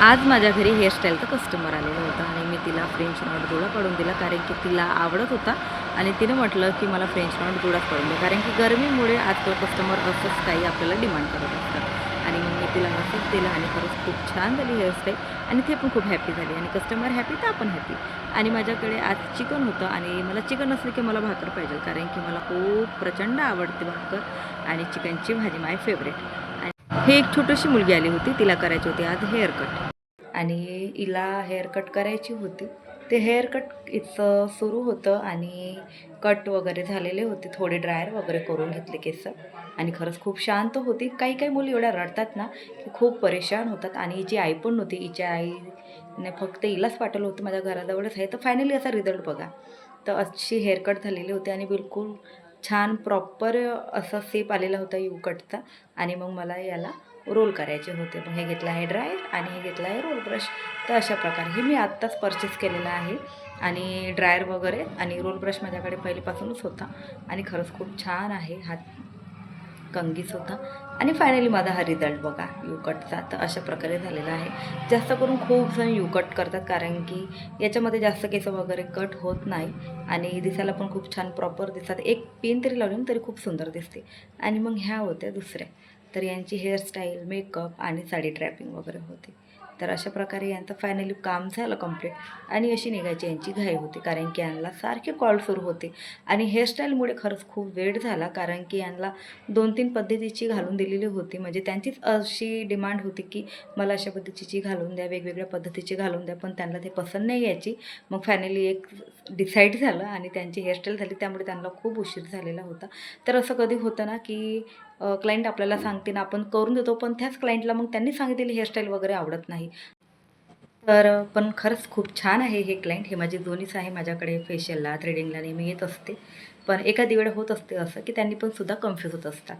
आज माझ्या घरी हेअरस्टाईलचं कस्टमर आलेलं होतं आणि मी तिला फ्रेंच नॉट जुडा काढून दिला, कारण की तिला आवडत होता आणि तिने म्हटलं की मला फ्रेंच नॉट जुडाच काढून द्या, कारण की गरमीमुळे आजकाल कस्टमर असंच काही आपल्याला डिमांड करत असतात. आणि मग मी तिला असंच दिलं आणि खरंच खूप छान झाली हेअरस्टाईल आणि ते पण खूप हॅपी झाली आणि कस्टमर हॅपी तर आपण हॅपी. आणि माझ्याकडे आज चिकन होतं आणि मला चिकन असलं की मला भाकर पाहिजे, कारण की मला खूप प्रचंड आवडते भाकर आणि चिकनची भाजी माय फेवरेट. आणि ही एक छोटीशी मुलगी आली होती, तिला करायची होती आज हेअर कट आणि हिला हेअर कट करायची होती. ते हेअर कट इथं सुरू होतं आणि कट वगैरे झालेले होते, थोडे ड्रायर वगैरे करून घेतले केस आणि खरंच खूप शांत होती. काही काही मुली एवढ्या रडतात ना की खूप परेशान होतात आणि हिची आई पण नव्हती, हिच्या आईने फक्त हिलाच पाठवलं होतं, माझ्या घराजवळच आहे. तर फायनली असा रिझल्ट बघा. तर अशी हेअर कट झालेली होती आणि बिलकुल छान प्रॉपर असा सेप आलेला होता यू कटचा. आणि मग मला याला रोल करायचे होते. मग हे घेतलं आहे ड्रायर आणि हे घेतलं आहे रोल ब्रश. तर अशा प्रकारे हे मी आत्ताच परचेस केलेलं आहे आणि ड्रायर वगैरे आणि रोल ब्रश माझ्याकडे पहिलेपासूनच होता आणि खरंच खूप छान आहे. हात कंगीच होता आणि फायनली माझा हा रिझल्ट बघा यू कटचा. तर अशा प्रकारे झालेला आहे. जास्त करून खूप जण यू कट करतात, कारण की याच्यामध्ये जास्त केस वगैरे कट होत नाही आणि दिसायला पण खूप छान प्रॉपर दिसतात. एक पिन तरी लावली तरी खूप सुंदर दिसते. आणि मग ह्या होत्या दुसऱ्या. तर यांची हेअरस्टाईल, मेकअप आणि साडी ट्रॅपिंग वगैरे होती. तर अशा प्रकारे यांचं फायनली काम झालं कंप्लीट आणि अशी निघायची यांची घाई होती, कारण की यांना सारखे कॉल सुरू होते आणि हेअरस्टाईलमुळे खरंच खूप वेळ झाला, कारण की यांना 2-3 पद्धतीची घालून दिलेली होती. म्हणजे त्यांचीच अशी डिमांड होती की मला अशा पद्धतीची घालून द्या, वेगवेगळ्या पद्धतीची घालून द्या, पण त्यांना ते पसंत नाही यायची. मग फायनली एक डिसाईड झालं आणि त्यांची हेअरस्टाईल झाली, त्यामुळे त्यांना खूप उशीर झालेला होता. तर असं कधी होतं ना की क्लायंट आपल्याला सांगते ना, आपण करून देतो, पण त्याच क्लायंटला मग त्यांनी सांगितलेली हेअरस्टाईल वगैरे आवडत नाही. तर पण खरंच खूप छान आहे हे क्लायंट. हे माझी दोन्हीच आहे. माझ्याकडे फेशियलला, थ्रेडिंगला नेहमी येत असते. पण एखादी वेळ होत असते असं की त्यांनी पण सुद्धा कन्फ्यूज होत असतात.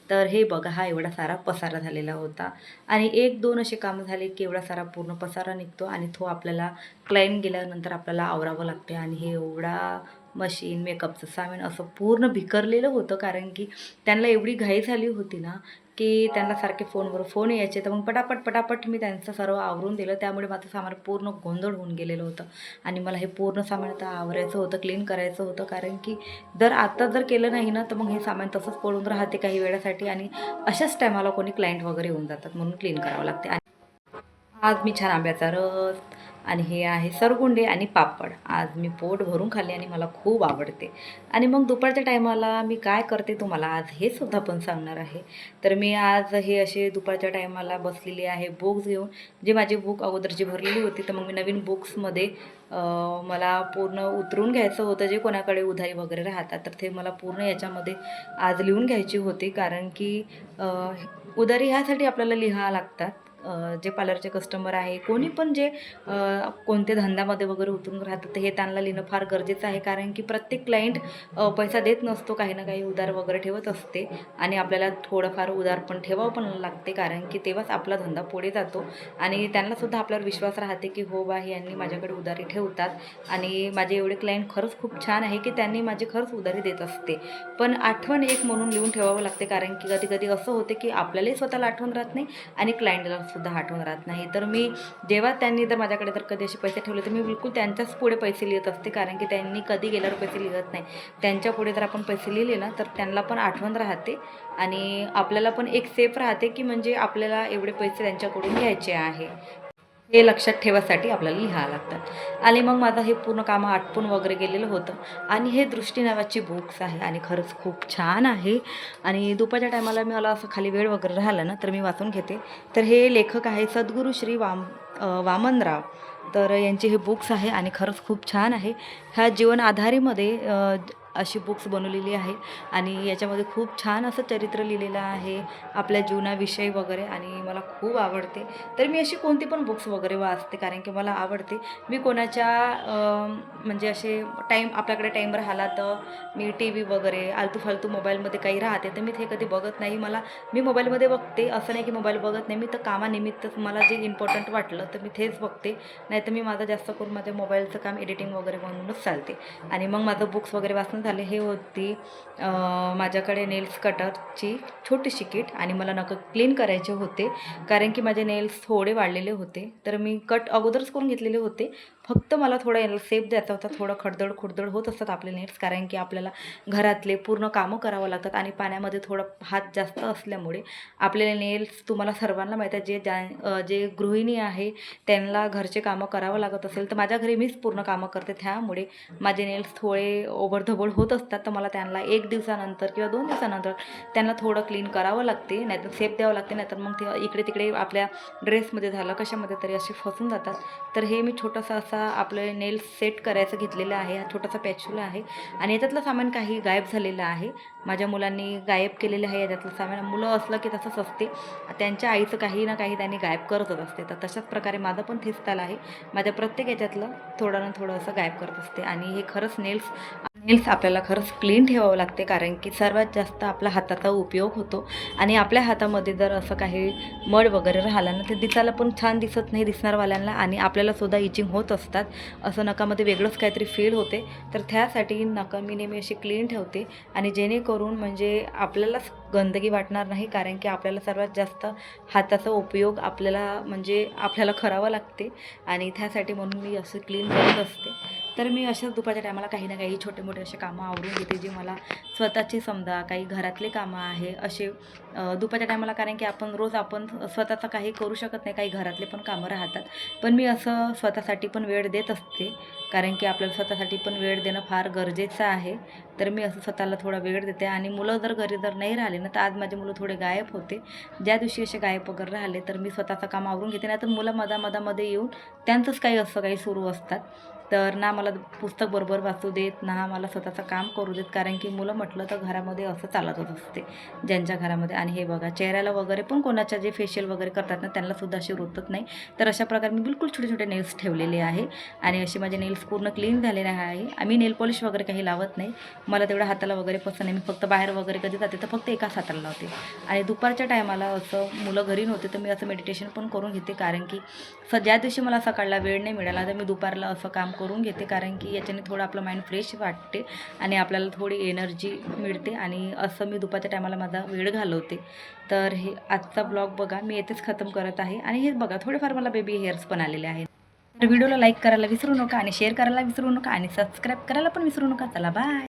तर हे बघा, हा एवढा सारा पसारा झालेला होता आणि 1-2 असे कामं झाले की एवढा सारा पूर्ण पसारा निघतो आणि तो आपल्याला क्लायंट गेल्यानंतर आपल्याला आवरावं लागते. आणि हे एवढा मशीन, मेकअपचं सामान असं पूर्ण बिखरलेलं होतं, कारण की त्यांना एवढी घाई झाली होती ना की त्यांना सारखे फोनवर फोन यायचे. तर मग पटापट मी त्यांचं सर्व आवरून दिलं. त्यामुळे माझं सामान पूर्ण गोंधळ होऊन गेलेलं होतं आणि मला हे पूर्ण सामान आता आवरायचं होतं, क्लीन करायचं होतं, कारण की आता जर केलं नाही ना तर मग हे सामान तसंच पडून राहते काही वेळासाठी आणि अशाच टायमाला कोणी क्लायंट वगैरे येऊन जातात, म्हणून क्लीन करावं लागते. आज मी छान आंब्याचा रस आणि हे आहे सरगुंडे आणि पापड. आज मी पोट भरून खाल्ले आणि मला खूप आवडते. आणि मग दुपारच्या टायमाला मी काय करते तुम्हाला आज हे सुद्धा पण सांगणार आहे. तर मी आज हे असे दुपारच्या टायमाला बसलेली आहे बुक्स घेऊन. जे माझी बुक अगोदरची भरलेली होती, तर मग मी नवीन बुक्समध्ये मला पूर्ण उतरून घ्यायचं होतं. जे कोणाकडे उधारी वगैरे राहतात तर ते मला पूर्ण याच्यामध्ये आज लिहून घ्यायची होती, कारण की उधारी ह्यासाठी आपल्याला लिहावं लागतात. जे पार्लरचे कस्टमर आहे, कोणी पण जे कोणत्या धंद्यामध्ये वगैरे उतरून राहतात, तर हे त्यांना लिहिणं फार गरजेचं आहे, कारण की प्रत्येक क्लायंट पैसा देत नसतो, काही ना काही उधार वगैरे ठेवत असते आणि आपल्याला थोडंफार उधार पण ठेवावं पण लागते, कारण की तेव्हाच आपला धंदा पुढे जातो आणि त्यांनासुद्धा आपल्यावर विश्वास राहते की हो बा, यांनी माझ्याकडे उधारी ठेवतात. आणि माझे एवढे क्लायंट खरंच खूप छान आहे की त्यांनी माझी खरंच उधारी देत असते. पण आठवण एक म्हणून लिहून ठेवावं लागते, कारण की कधी-कधी असं होते की आपल्यालाही स्वतःला आठवण राहत नाही आणि क्लायंटला सुद्धा आठवण राहत नाही. तर मी जेव्हा त्यांनी जर माझ्याकडे जर कधी असे पैसे ठेवले, तर मी बिलकुल त्यांच्याच पुढे पैसे लिहित असते, कारण की त्यांनी कधी गेल्यावर पैसे लिहत नाही. त्यांच्या पुढे जर आपण पैसे लिहिले ना, तर त्यांना पण आठवण राहते आणि आपल्याला पण एक सेफ राहते, की म्हणजे आपल्याला एवढे पैसे त्यांच्याकडून घ्यायचे आहे. हे लक्षात ठेवासाठी आपल्याला लिहावं लागतात. आणि मग माझं हे पूर्ण कामं आटपून वगैरे गेलेलं होतं आणि हे दृष्टी नावाची बुक्स आहे आणि खरंच खूप छान आहे. आणि दुपारच्या टायमाला मला असं खाली वेळ वगैरे राहिला ना, तर मी वाचून घेते. तर हे लेखक आहे सद्गुरू श्री वामनराव. तर यांचे हे बुक्स आहे आणि खरंच खूप छान आहे. ह्या जीवन आधारीमध्ये अशी बुक्स बनवलेली आहे आणि याच्यामध्ये खूप छान असं चरित्र लिहिलेलं आहे आपल्या जीवनाविषयी वगैरे आणि मला खूप आवडते. तर मी अशी कोणती पण बुक्स वगैरे वाचते, कारण की मला आवडते. मी कोणाच्या म्हणजे असे आपल्याकडे टाईम राहिला तर मी टी व्ही वगैरे आलतू-फालतू मोबाईलमध्ये काही राहते, तर मी ते कधी बघत नाही. मी मोबाईलमध्ये बघते, असं नाही की मोबाईल बघत नाही. मी तर कामानिमित्त मला जे इम्पॉर्टंट वाटलं तर मी तेच बघते. नाहीतर मी माझं जास्त करून माझ्या मोबाईलचं काम एडिटिंग वगैरे म्हणूनच चालते. आणि मग माझं बुक्स वगैरे वाचणं झाले हे होती माझ्याकडे नेल्स कटरची छोटीशी किट आणि मला नखं क्लीन करायचे होते कारण की माझे नेल्स थोडे वाढलेले होते. तर मी कट अगोदरच करून घेतलेले होते. फक्त मला थोडा याला सेफ द्यायचा होता. थोडं खडदड होत असतात आपले नेल्स कारण की आपल्याला घरातले पूर्ण कामं करावं लागतात आणि पाण्यामध्ये थोडं हात जास्त असल्यामुळे आपले नेल्स तुम्हाला सर्वांना माहीत आहे जे गृहिणी आहे त्यांना घरचे कामं करावं लागत असेल तर माझ्या घरी मीच पूर्ण कामं करते. त्यामुळे माझे नेल्स थोडे ओबडधबड होत असतात. तर मला त्यांना 1 दिवसानंतर किंवा 2 दिवसानंतर त्यांना थोडं क्लीन करावं लागते, नाहीतर सेफ द्यावं लागते, नाहीतर मग ते इकडे तिकडे आपल्या ड्रेसमध्ये झालं कशामध्ये तरी असे फसून जातात. तर हे मी छोटासा असा आपलं नेल्स सेट करायचं घेतलेलं आहे. हा छोटासा पॅचुला आहे आणि याच्यातलं सामान काही गायब झालेलं आहे. माझ्या मुलांनी गायब केलेलं आहे याच्यातलं सामान. मुलं असलं की तसंच असते, त्यांच्या आईचं काही ना काही त्यांनी गायब करतच असते. तर तशाच प्रकारे माझं पण तेच चाल आहे. माझ्या प्रत्येक याच्यातलं थोडं ना थोडं असं गायब करत असते आणि हे खरंच नेल्स आपल्याला खरंच क्लीन ठेवावं लागते कारण की सर्वात जास्त आपल्या हाताचा उपयोग होतो आणि आपल्या हातामध्ये जर असं काही मड वगैरे राहिलं ना ते दिसायला पण छान दिसत नाही दिसणारवाल्यांना आणि आपल्याला सुद्धा इचिंग होत असतात. असं नकामध्ये वेगळंच काहीतरी फील होते. तर त्यासाठी नखं मी नेहमी अशी क्लीन ठेवते आणि जेणेकरून म्हणजे आपल्यालाच गंदगी वाटणार नाही कारण की आपल्याला सर्वात जास्त हाताचा उपयोग आपल्याला करावं लागते आणि त्यासाठी म्हणून मी असं क्लीन करत असते. तर मी अशाच दुपारच्या टायमाला काही ना काही छोटे मोठे असे कामं आवरून घेते जे मला स्वतःचे समजा काही घरातले कामं आहे असे दुपारच्या टायमाला कारण की आपण स्वतःचं काही करू शकत नाही, काही घरातले पण कामं राहतात. पण मी असं स्वतःसाठी पण वेळ देत असते कारण की आपल्याला स्वतःसाठी पण वेळ देणं फार गरजेचं आहे. तर मी असं स्वतःला थोडा वेळ देते आणि मुलं जर घरी नाही राहिले ना तर आज माझे मुलं थोडे गायब होते. ज्या दिवशी असे गायब वगैरे राहिले तर मी स्वतःचं काम आवरून घेते, नाही तर मुलं मधामध्ये येऊन त्यांचंच काही सुरू असतात. तर ना मला पुस्तक बरोबर वाचू देत ना मला स्वतःचं काम करू देत कारण की मुलं म्हटलं तर घरामध्ये असं चालतच असते ज्यांच्या घरामध्ये. आणि हे बघा चेहऱ्याला वगैरे पण कोणाच्या जे फेशियल वगैरे करतात ना त्यांनासुद्धा असे रुतत नाही. तर अशा प्रकारे मी बिलकुल छोटे छोटे नेल्स ठेवलेले आहे आणि असे माझे नेल्स पूर्ण क्लीन झालेले आहे. आम्ही नेल पॉलिश वगैरे काही लावत नाही, मला तेवढं हाताला वगैरे पसंत नाही. मी फक्त बाहेर वगैरे कधी जाते तर फक्त एकाच हाताला लावते आणि दुपारच्या टायमाला असं मुलं घरी नव्हते तर मी असं मेडिटेशन पण करून घेते कारण की ज्या दिवशी मला सकाळला वेळ नाही मिळाला तर मी दुपारला असं काम करून घेते कारण की याच्याने थोडं आपलं माइंड फ्रेश वाटते आणि आपल्याला थोडी एनर्जी मिळते आणि असं मी दुपारच्या टायमाला माझा वेळ घालवते. तर हे आजचा ब्लॉग बघा मी येथेच खतम करत आहे आणि हे बघा थोडेफार मला बेबी हेअर्स पण आलेले आहेत. तर व्हिडिओला लाईक करायला विसरू नका आणि शेअर करायला विसरू नका आणि सबस्क्राईब करायला पण विसरू नका. चला बाय.